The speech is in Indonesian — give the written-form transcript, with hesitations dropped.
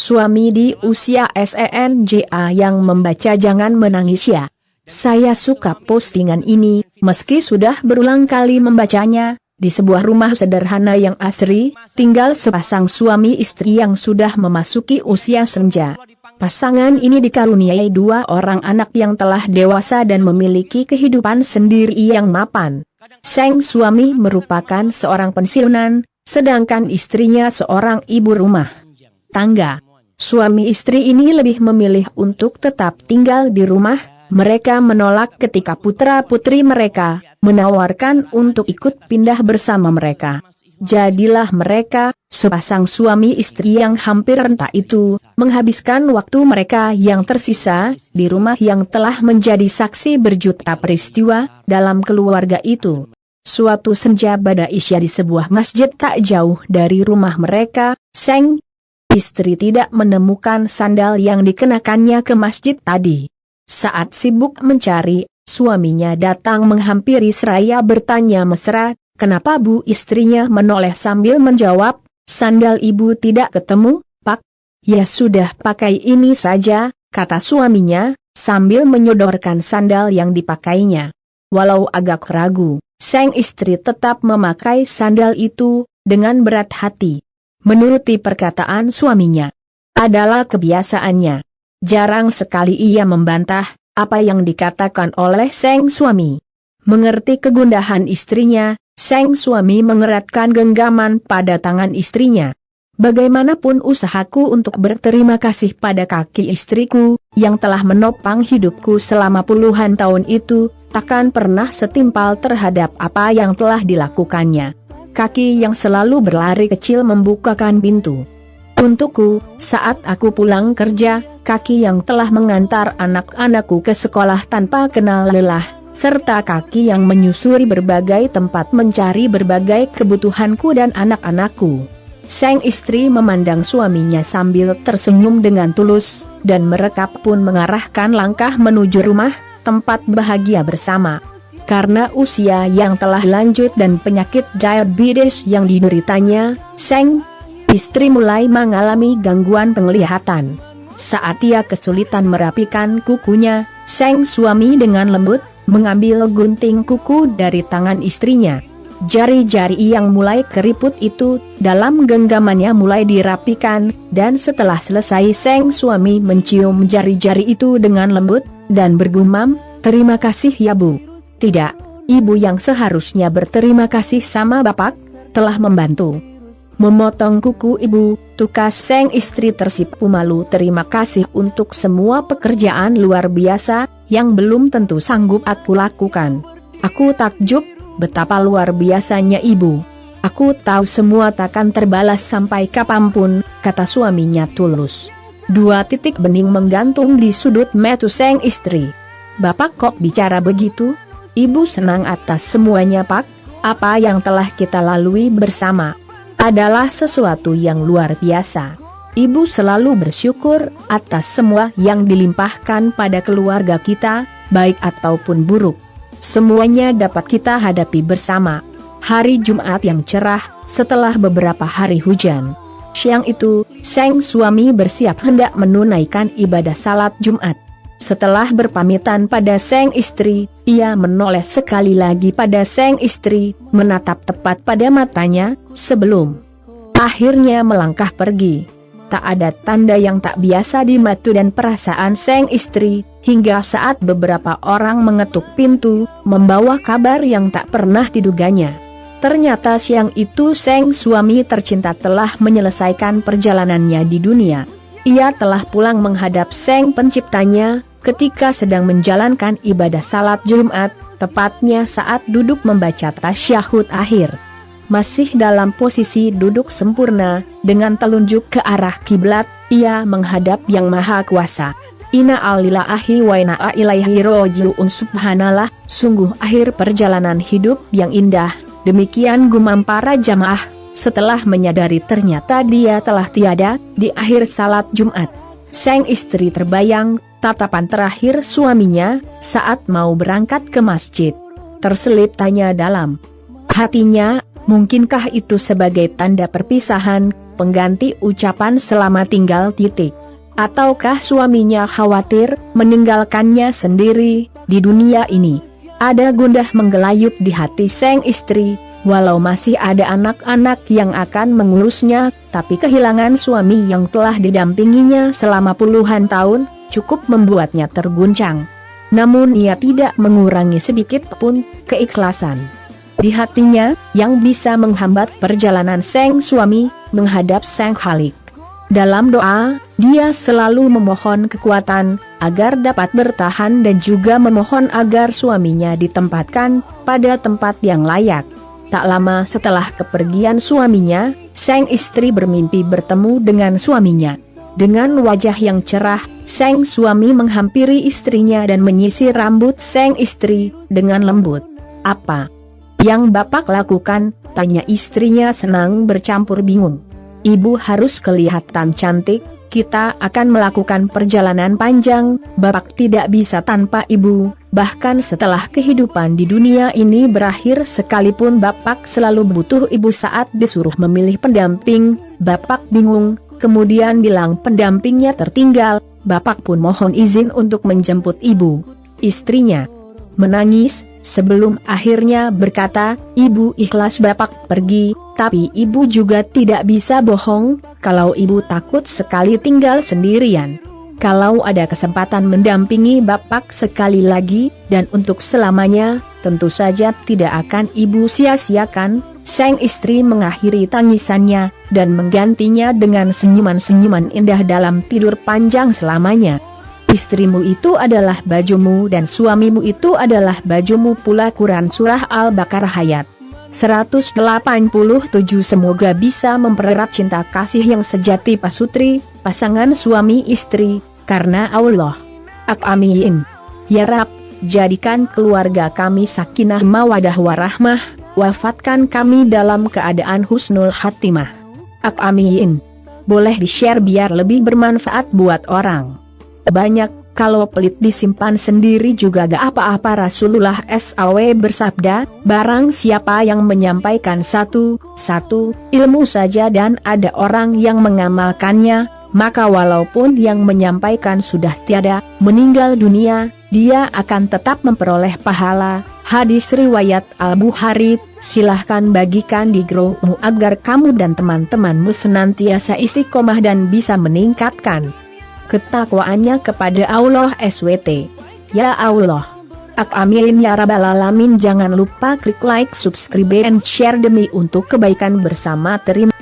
suami di usia SENJA yang membaca jangan menangis ya. Saya suka postingan ini, meski sudah berulang kali membacanya. Di sebuah rumah sederhana yang asri, tinggal sepasang suami istri yang sudah memasuki usia senja. Pasangan ini dikaruniai 2 orang anak yang telah dewasa dan memiliki kehidupan sendiri yang mapan. Sang suami merupakan seorang pensiunan, sedangkan istrinya seorang ibu rumah tangga. Suami istri ini lebih memilih untuk tetap tinggal di rumah. Mereka menolak ketika putra-putri mereka menawarkan untuk ikut pindah bersama mereka. Jadilah mereka, sepasang suami istri yang hampir renta itu, menghabiskan waktu mereka yang tersisa di rumah yang telah menjadi saksi berjuta peristiwa dalam keluarga itu. Suatu senja pada isya di sebuah masjid tak jauh dari rumah mereka, sang istri tidak menemukan sandal yang dikenakannya ke masjid tadi. Saat sibuk mencari, suaminya datang menghampiri seraya bertanya mesra, "Kenapa Bu?" Istrinya menoleh sambil menjawab, "Sandal Ibu tidak ketemu, Pak." "Ya sudah, pakai ini saja," kata suaminya, sambil menyodorkan sandal yang dipakainya. Walau agak ragu, sang istri tetap memakai sandal itu dengan berat hati. Menuruti perkataan suaminya, adalah kebiasaannya. Jarang sekali ia membantah apa yang dikatakan oleh sang suami. Mengerti kegundahan istrinya, sang suami mengeratkan genggaman pada tangan istrinya. "Bagaimanapun usahaku untuk berterima kasih pada kaki istriku, yang telah menopang hidupku selama puluhan tahun itu, takkan pernah setimpal terhadap apa yang telah dilakukannya." Kaki yang selalu berlari kecil membukakan pintu untukku saat aku pulang kerja, kaki yang telah mengantar anak-anakku ke sekolah tanpa kenal lelah, serta kaki yang menyusuri berbagai tempat mencari berbagai kebutuhanku dan anak-anakku. Sang istri memandang suaminya sambil tersenyum dengan tulus, dan mereka pun mengarahkan langkah menuju rumah, tempat bahagia bersama. Karena usia yang telah lanjut dan penyakit diabetes yang dideritanya, sang istri mulai mengalami gangguan penglihatan. Saat ia kesulitan merapikan kukunya, sang suami dengan lembut mengambil gunting kuku dari tangan istrinya. Jari-jari yang mulai keriput itu dalam genggamannya mulai dirapikan, dan setelah selesai sang suami mencium jari-jari itu dengan lembut dan bergumam, "Terima kasih ya Bu." "Tidak, Ibu yang seharusnya berterima kasih sama Bapak, telah membantu memotong kuku Ibu," tukas sang istri tersipu malu. "Terima kasih untuk semua pekerjaan luar biasa, yang belum tentu sanggup aku lakukan. Aku takjub, betapa luar biasanya Ibu. Aku tahu semua takkan terbalas sampai kapanpun," kata suaminya tulus. 2 titik bening menggantung di sudut mata sang istri. "Bapak kok bicara begitu? Ibu senang atas semuanya Pak. Apa yang telah kita lalui bersama adalah sesuatu yang luar biasa. Ibu selalu bersyukur atas semua yang dilimpahkan pada keluarga kita, baik ataupun buruk. Semuanya dapat kita hadapi bersama." Hari Jumat yang cerah, setelah beberapa hari hujan. Siang itu, sang suami bersiap hendak menunaikan ibadah salat Jumat. Setelah berpamitan pada sang istri, ia menoleh sekali lagi pada sang istri, menatap tepat pada matanya, sebelum akhirnya melangkah pergi. Tak ada tanda yang tak biasa di mata dan perasaan sang istri, hingga saat beberapa orang mengetuk pintu, membawa kabar yang tak pernah diduganya. Ternyata siang itu sang suami tercinta telah menyelesaikan perjalanannya di dunia. Ia telah pulang menghadap sang penciptanya, ketika sedang menjalankan ibadah salat Jumat, tepatnya saat duduk membaca tasyahud akhir. Masih dalam posisi duduk sempurna, dengan telunjuk ke arah kiblat, ia menghadap Yang Maha Kuasa. "Inna alillahi wa inna ilaihi raji'un." Subhanallah, sungguh akhir perjalanan hidup yang indah. Demikian gumam para jamaah, setelah menyadari ternyata dia telah tiada di akhir salat Jumat. Sang istri terbayang tatapan terakhir suaminya saat mau berangkat ke masjid. Terselip tanya dalam hatinya, mungkinkah itu sebagai tanda perpisahan, pengganti ucapan selamat tinggal titik. Ataukah suaminya khawatir meninggalkannya sendiri di dunia ini? Ada gundah menggelayut di hati sang istri, walau masih ada anak-anak yang akan mengurusnya, tapi kehilangan suami yang telah didampinginya selama puluhan tahun, cukup membuatnya terguncang. Namun ia tidak mengurangi sedikit pun keikhlasan di hatinya, yang bisa menghambat perjalanan sang suami menghadap Sang Khalik. Dalam doa, dia selalu memohon kekuatan agar dapat bertahan dan juga memohon agar suaminya ditempatkan pada tempat yang layak. Tak lama setelah kepergian suaminya, sang istri bermimpi bertemu dengan suaminya. Dengan wajah yang cerah, sang suami menghampiri istrinya dan menyisir rambut sang istri dengan lembut. "Apa yang Bapak lakukan?" tanya istrinya senang bercampur bingung. "Ibu harus kelihatan cantik, kita akan melakukan perjalanan panjang, Bapak tidak bisa tanpa ibu, bahkan setelah kehidupan di dunia ini berakhir sekalipun Bapak selalu butuh ibu." Saat disuruh memilih pendamping, Bapak bingung, kemudian bilang pendampingnya tertinggal. Bapak pun mohon izin untuk menjemput ibu. Istrinya menangis sebelum akhirnya berkata, "Ibu ikhlas Bapak pergi, tapi ibu juga tidak bisa bohong kalau ibu takut sekali tinggal sendirian. Kalau ada kesempatan mendampingi Bapak sekali lagi, dan untuk selamanya, tentu saja tidak akan ibu sia-siakan." Sang istri mengakhiri tangisannya, dan menggantinya dengan senyuman-senyuman indah dalam tidur panjang selamanya. "Istrimu itu adalah bajumu dan suamimu itu adalah bajumu pula." Quran Surah Al-Baqarah ayat 187. Semoga bisa mempererat cinta kasih yang sejati pasutri, pasangan suami istri, karena Allah. Amin. Ya Rab, jadikan keluarga kami sakinah mawadah warahmah, wafatkan kami dalam keadaan husnul khatimah. Amin. Boleh di-share biar lebih bermanfaat buat orang banyak. Kalau pelit disimpan sendiri juga gak apa-apa. Rasulullah SAW bersabda, barang siapa yang menyampaikan satu ilmu saja dan ada orang yang mengamalkannya, maka walaupun yang menyampaikan sudah tiada, meninggal dunia, dia akan tetap memperoleh pahala. Hadis riwayat Al-Bukhari. Silahkan bagikan di grupmu agar kamu dan teman-temanmu senantiasa istiqomah dan bisa meningkatkan ketakwaannya kepada Allah SWT. Ya Allah. Amin ya Rabbal Alamin. Jangan lupa klik like, subscribe and share demi untuk kebaikan bersama. Terima